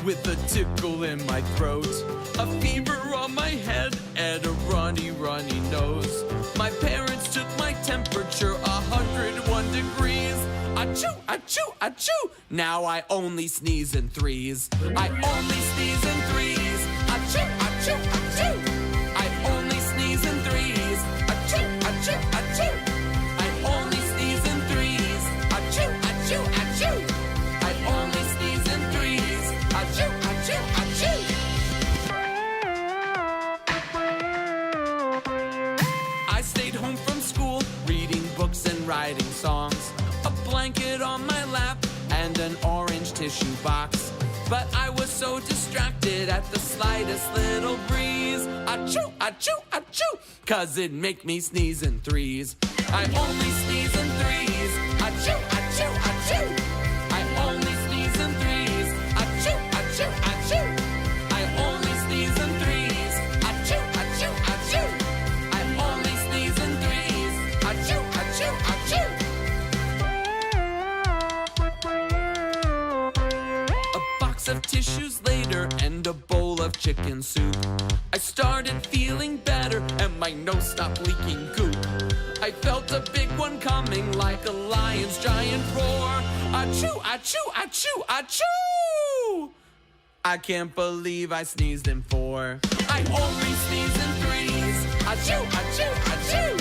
with a tickle in my throat, a fever on my head, and a runny, runny nose. My parents took my temperature, 101 degrees. Achoo, achoo, achoo. Now I only sneeze in threes. I only sneeze in threes. Achoo, achoo, achoo. I only sneeze in threes. Achoo, achoo, achoo. I only sneeze in threes. Achoo, achoo, achoo. I only sneeze in threes. Achoo, achoo, achoo. I stayed home from school, reading books and writing songs, a blanket on my lap and an orange tissue box. But I was so distracted at the slightest little breeze. Achoo, achoo, achoo, 'cause it'd make me sneeze in threes. I only sneeze in threes. Achoo, achoo, achoo. I only sneeze in threes. Achoo, achoo, achoo. I only sneeze in threes. Achoo, achoo, achoo. I only sneeze in threes. Achoo, achoo, achoo. A box of tissues later and a bowl of chicken soup, I started feeling better and my nose stopped leaking goop. I felt a big one coming like a lion's giant roar. Achoo, achoo, achoo, achoo! I can't believe I sneezed in four. I only sneeze in threes. Achoo, achoo, achoo!